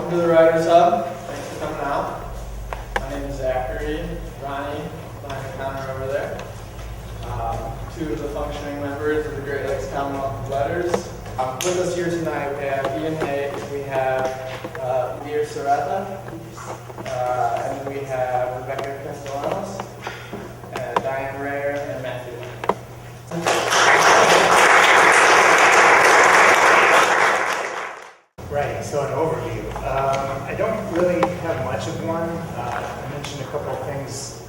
welcome to the Writers Hub. Thanks for coming out. My name is Zachary, Ronnie, behind the counter over there. Two of the functioning members of the Great Lakes Commonwealth of Letters. With us here tonight, we have Ian Haight, we have Lear Serrata, and then we have Rebecca Castellanos, and Diane Rayer, and Matthew. Right, so an overview. I don't really have much of one. I mentioned a couple of things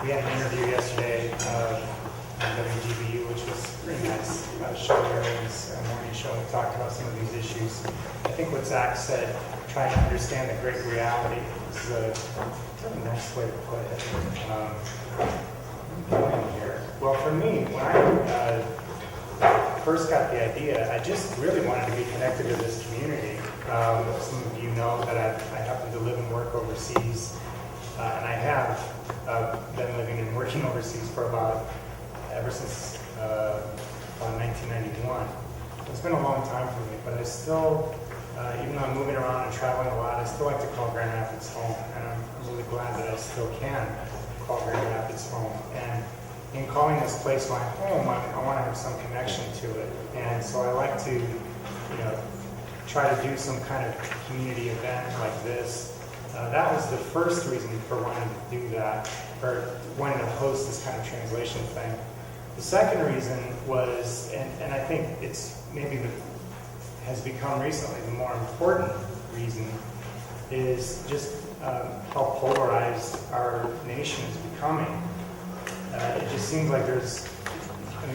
we had an interview yesterday on WGBU, which was pretty nice. Show Airings, a morning show, we talked about some of these issues. I think what Zach said, trying to understand the great reality, is a really nice way to put it. Well, for me, when I first got the idea, I just really wanted to be connected to this community. Some of you know that I happen to live and work overseas, and I have been living and working overseas for ever since about 1991. It's been a long time for me, but I still, even though I'm moving around and traveling a lot, I still like to call Grand Rapids home, and I'm really glad that I still can call Grand Rapids home. And in calling this place my home, I want to have some connection to it. And so I like to, try to do some kind of community event like this. That was the first reason for wanting to do that, or wanting to host this kind of translation thing. The second reason was, and I think it's maybe has become recently the more important reason, is just how polarized our nation is becoming. It just seems like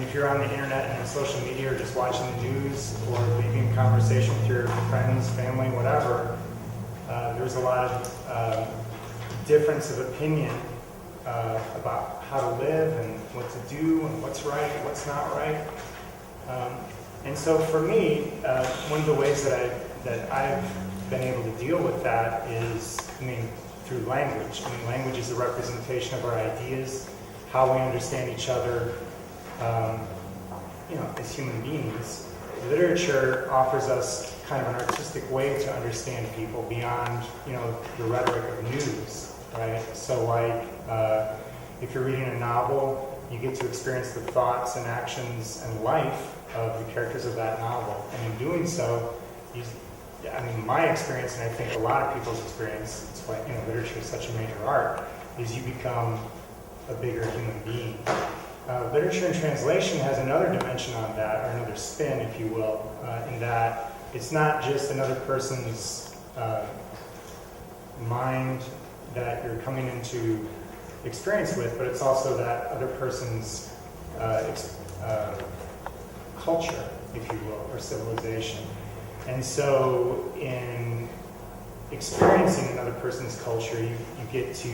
if you're on the internet and on social media or just watching the news or maybe in conversation with your friends, family, whatever, there's a lot of difference of opinion about how to live and what to do and what's right and what's not right. And so for me, one of the ways that I've been able to deal with that is, through language. Language is a representation of our ideas, how we understand each other, as human beings. Literature offers us kind of an artistic way to understand people beyond, the rhetoric of news, right? So if you're reading a novel, you get to experience the thoughts and actions and life of the characters of that novel. And in doing so, my experience, and I think a lot of people's experience, it's why, literature is such a major art, is you become a bigger human being. Literature and translation has another dimension on that, or another spin, if you will, in that it's not just another person's mind that you're coming into experience with, but it's also that other person's culture, if you will, or civilization. And so in experiencing another person's culture, you get to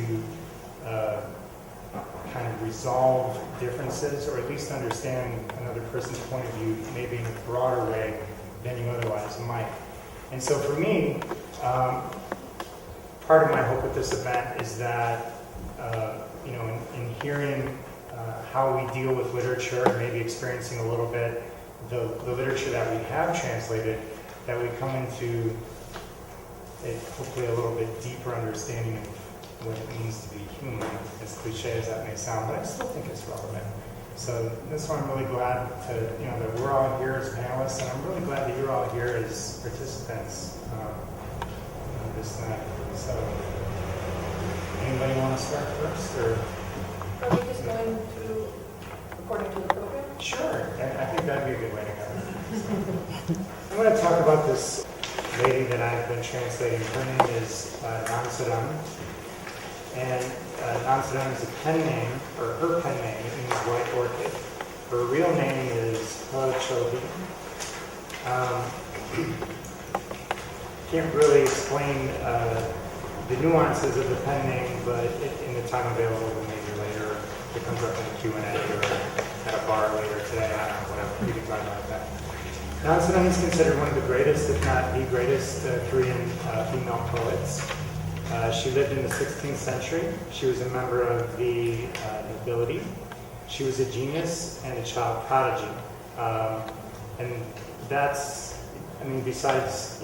kind of resolve differences, or at least understand another person's point of view maybe in a broader way than you otherwise might. And so for me, part of my hope with this event is that, in hearing how we deal with literature, and maybe experiencing a little bit the literature that we have translated, that we come into hopefully a little bit deeper understanding of what it means to be human, as cliche as that may sound, but I still think it's relevant. So that's why I'm really glad that we're all here as panelists, and I'm really glad that you're all here as participants this night. So, anybody want to start first, or? Are we just going through according to the program? Sure, I think that'd be a good way to go. So, I'm going to talk about this lady that I've been translating. Her name is Namsadam. And Namsadam is a pen name, or her pen name, it means white orchid. Her real name is Chobi. Can't really explain the nuances of the pen name, but in the time available, maybe later, if it comes up in the Q&A or at a bar later today, I don't know, whatever, we can talk about that. Namsadam is considered one of the greatest, if not the greatest, Korean female poets. She lived in the 16th century. She was a member of the nobility. She was a genius and a child prodigy. And that's, besides,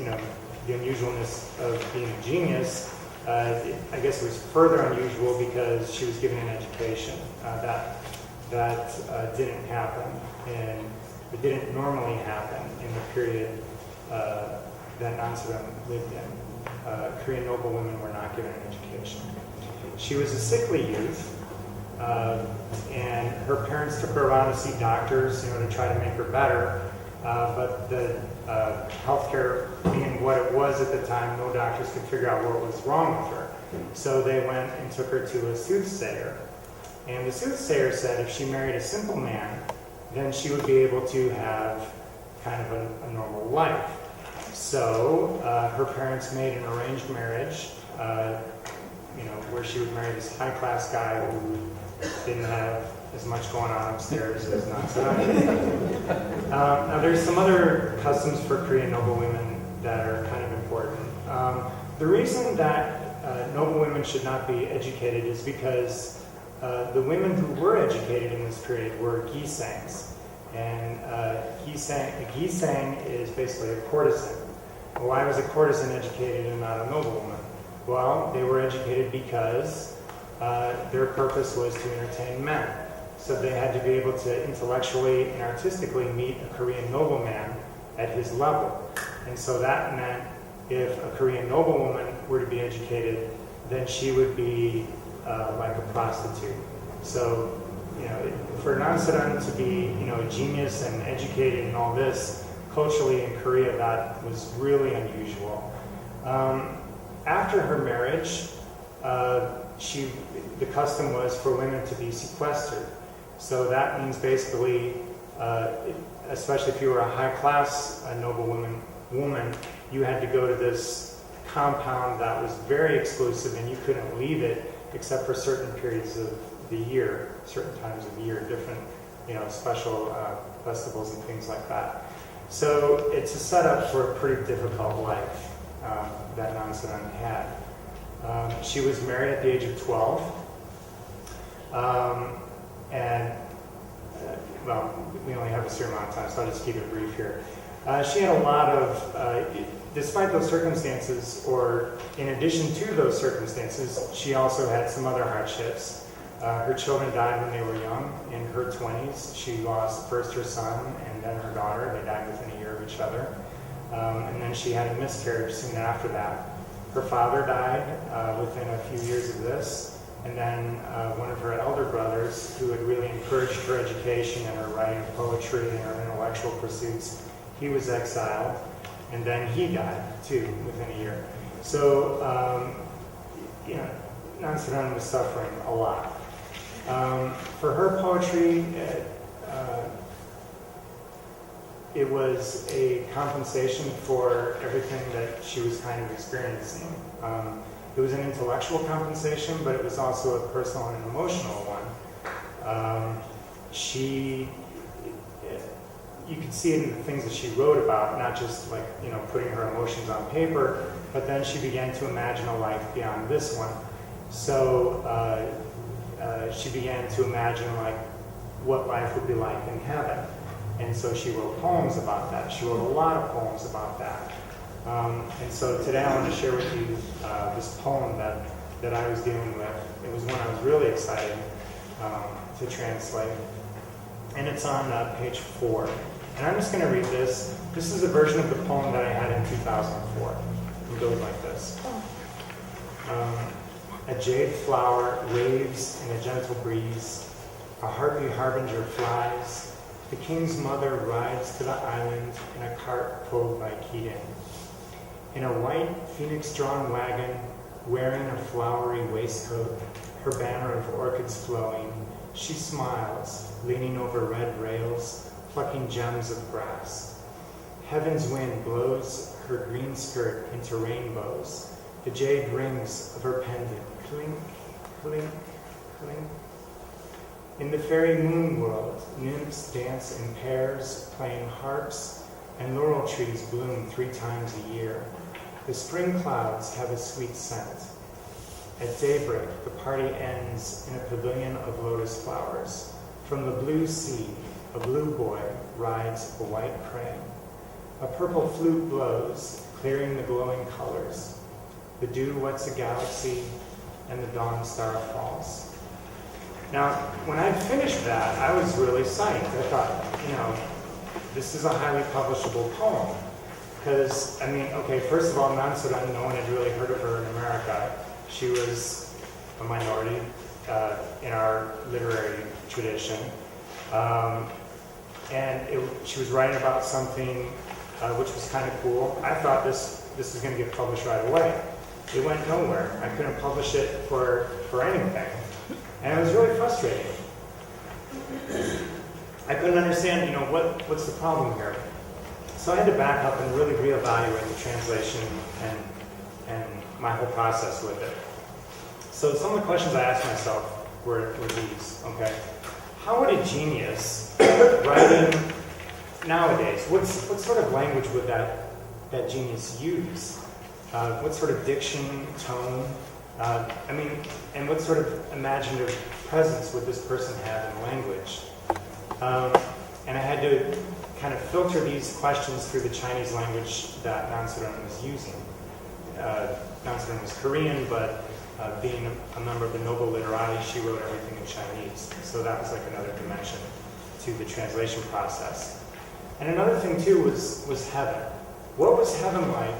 the unusualness of being a genius, I guess it was further unusual because she was given an education. That didn't happen, and it didn't normally happen in the period that Nanseram lived in. Korean noblewomen were not given an education. She was a sickly youth, and her parents took her around to see doctors, to try to make her better. But the healthcare being what it was at the time, no doctors could figure out what was wrong with her. So they went and took her to a soothsayer. And the soothsayer said if she married a simple man, then she would be able to have kind of a normal life. So her parents made an arranged marriage, where she would marry this high-class guy who didn't have as much going on upstairs as Nanseram. Now there's some other customs for Korean noblewomen that are kind of important. The reason that noblewomen should not be educated is because the women who were educated in this period were gisangs. And gisang is basically a courtesan. Well, why was a courtesan educated and not a noblewoman? Well, they were educated because their purpose was to entertain men. So they had to be able to intellectually and artistically meet a Korean nobleman at his level. And so that meant if a Korean noblewoman were to be educated, then she would be like a prostitute. So, for Nanseram to be, a genius and educated and all this, culturally in Korea, that was really unusual. After her marriage, the custom was for women to be sequestered. So that means basically, especially if you were a high-class noblewoman, you had to go to this compound that was very exclusive, and you couldn't leave it except for certain periods of the year, certain times of the year, different, special festivals and things like that. So it's a setup for a pretty difficult life that Nanseram had. She was married at the age of 12. We only have a certain amount of time, so I'll just keep it brief here. She had a lot of, despite those circumstances, or in addition to those circumstances, she also had some other hardships. Her children died when they were young. In her 20s, she lost first her son and then her daughter. They died within a year of each other. And then she had a miscarriage soon after that. Her father died within a few years of this. And then one of her elder brothers, who had really encouraged her education and her writing of poetry and her intellectual pursuits, he was exiled. And then he died, too, within a year. So, Nanseram was suffering a lot. For her poetry, it was a compensation for everything that she was kind of experiencing. It was an intellectual compensation, but it was also a personal and emotional one. You could see it in the things that she wrote about, not just like, putting her emotions on paper, but then she began to imagine a life beyond this one. So she began to imagine like what life would be like in heaven. And so she wrote poems about that. She wrote a lot of poems about that. And so today I want to share with you this poem that I was dealing with. It was one I was really excited to translate. And it's on page 4. And I'm just going to read this. This is a version of the poem that I had in 2004. It goes like this. A jade flower waves in a gentle breeze. A harpy harbinger flies. The king's mother rides to the island in a cart pulled by Keating. In a white phoenix-drawn wagon, wearing a flowery waistcoat, her banner of orchids flowing, she smiles, leaning over red rails, plucking gems of grass. Heaven's wind blows her green skirt into rainbows. The jade rings of her pendant clink, clink, clink. In the fairy moon world, nymphs dance in pairs, playing harps, and laurel trees bloom 3 times a year. The spring clouds have a sweet scent. At daybreak, the party ends in a pavilion of lotus flowers. From the blue sea, a blue boy rides a white crane. A purple flute blows, clearing the glowing colors. The dew wets a galaxy, and the dawn star falls. Now, when I finished that, I was really psyched. I thought, this is a highly publishable poem. Because, okay, first of all, Nansuran, no one had really heard of her in America. She was a minority in our literary tradition. She was writing about something which was kind of cool. I thought this was going to get published right away. It went nowhere. I couldn't publish it for anything. And it was really frustrating. I couldn't understand, what's the problem here? So I had to back up and really reevaluate the translation and my whole process with it. So some of the questions I asked myself were these, okay? How would a genius writing nowadays, what sort of language would that genius use? What sort of diction, tone, and what sort of imaginative presence would this person have in language? And I had to kind of filter these questions through the Chinese language that Nansuran was using. Nansuran was Korean, but being a member of the noble literati, she wrote everything in Chinese. So that was like another dimension to the translation process. And another thing too was heaven. What was heaven like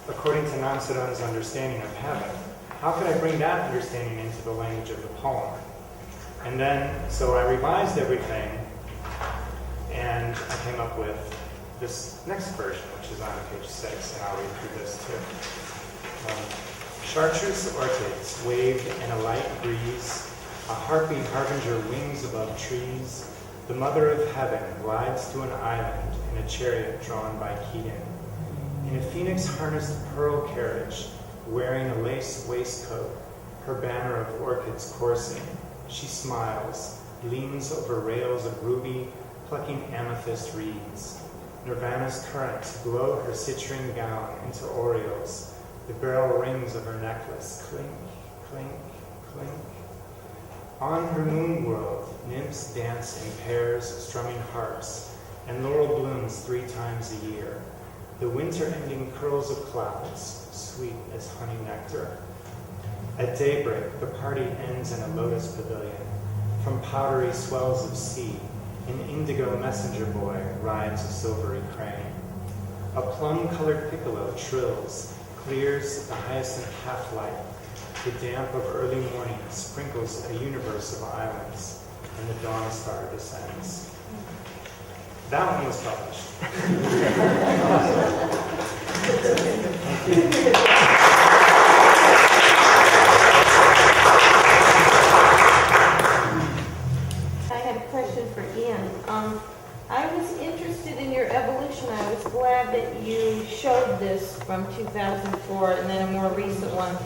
according to Nansuran's understanding of heaven? How could I bring that understanding into the language of the poem? And then, so I revised everything, and I came up with this next version, which is on page 6, and I'll read through this too. Chartreuse orchids waved in a light breeze, a harpy harbinger wings above trees. The mother of heaven rides to an island in a chariot drawn by Keaton. In a phoenix harnessed pearl carriage, wearing a lace waistcoat, her banner of orchids coursing, she smiles, leans over rails of ruby, plucking amethyst reeds. Nirvana's currents blow her citrine gown into aureoles. The beryl rings of her necklace clink, clink, clink. On her moon world, nymphs dance in pairs, strumming harps, and laurel blooms 3 times a year. The winter-ending curls of clouds, sweet as honey nectar. At daybreak, the party ends in a lotus pavilion. From powdery swells of sea, an indigo messenger boy rides a silvery crane. A plum-colored piccolo trills, clears the hyacinth half-light. The damp of early morning sprinkles a universe of islands, and the dawn star descends. That one was published. I have a question for Ian. I was interested in your evolution. I was glad that you showed this from 2004 and then a more recent one.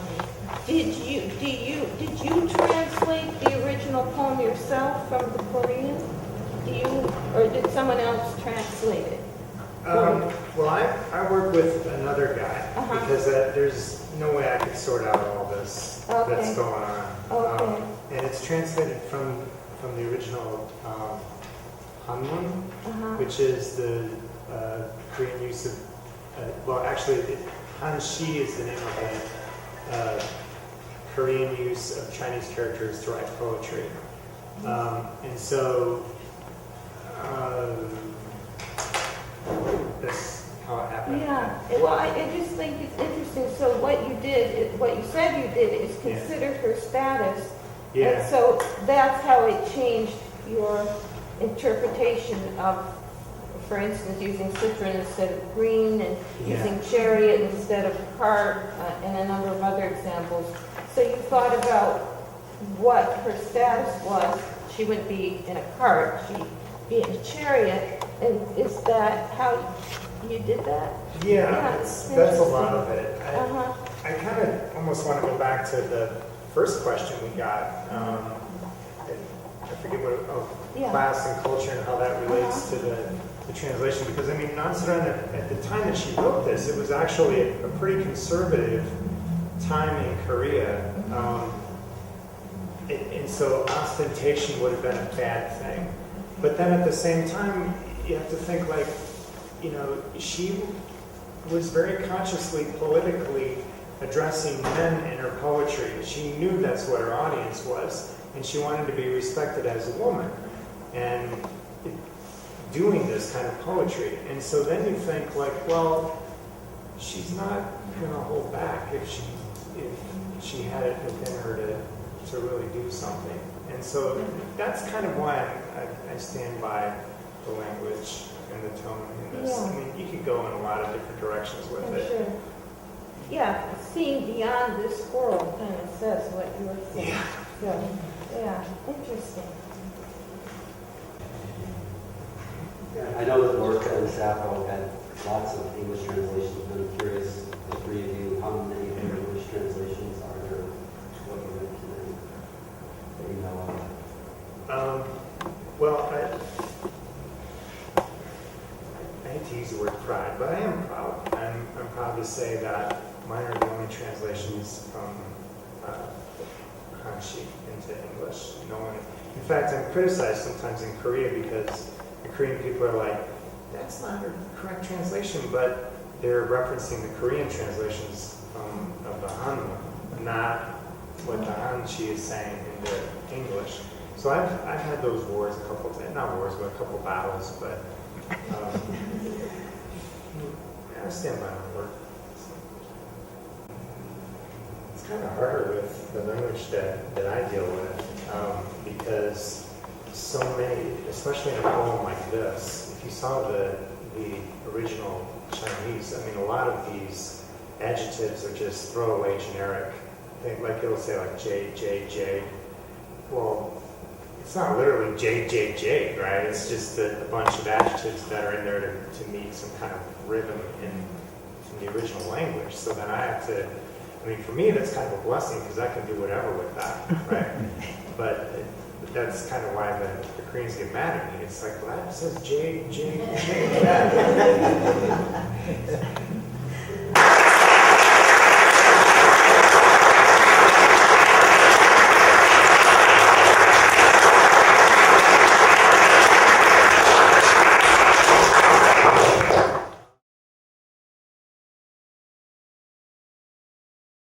Did you translate the original poem yourself from the Korean? Or did someone else translate it? Well, I work with another guy because there's no way I could sort out all this that's going on. Okay. And it's translated from the original Hanmun, which is the Korean use of, Hanshi is the name of the Korean use of Chinese characters to write poetry. And so that's how it happened. Yeah. Well, I just think it's interesting. So what you said you did is considered her status. Yeah. And so that's how it changed your interpretation of, for instance, using citron instead of green and using chariot instead of cart and a number of other examples. So you thought about what her status was. She would be in a cart. She'd be in a chariot. And is that how you did that? Yeah, that's a lot of it. I kind of almost want to go back to the first question we got. I forget what, class and culture and how that relates to the translation. Because, Nansuran, at the time that she wrote this, it was actually a pretty conservative time in Korea. And so ostentation would have been a bad thing. But then at the same time, you have to think was very consciously politically addressing men in her poetry. She knew that's what her audience was, and she wanted to be respected as a woman, and doing this kind of poetry. And so then you think like, well, she's not going to hold back if she had it within her to really do something. And so that's kind of why I stand by the language and the tone in this. Yeah. I mean, you could go in a lot of different directions with I'm it. sure. Yeah, seeing beyond this world kind of says what you were saying. Yeah. So, yeah, interesting. Yeah, I know that Orchid and Sappho had lots of English translations, but I'm curious, the three of you, how many English translations are there? What you read today that you know of? Well, I hate to use the word pride, but I am proud. I'm proud to say that mine are the only translations from Hanshi into English. No one, in fact, I'm criticized sometimes in Korea because the Korean people are like, that's not a correct translation, but they're referencing the Korean translations of the Hanma, not what the Hanshi is saying into English. So I've had those wars a couple of times, not wars, but a couple of battles, but I stand by my word. It's kind of harder with the language that I deal with because so many, especially in a poem like this, if you saw the original Chinese, I mean, a lot of these adjectives are just throwaway generic. Like it'll say like J, J, J. Well, it's not literally J, J, J, right? It's just a bunch of adjectives that are in there to meet some kind of rhythm in the original language. So then I have to, I mean, for me, that's kind of a blessing because I can do whatever with that, right? But that's kind of why the Koreans get mad at me. It's like, well, that says J, J, J.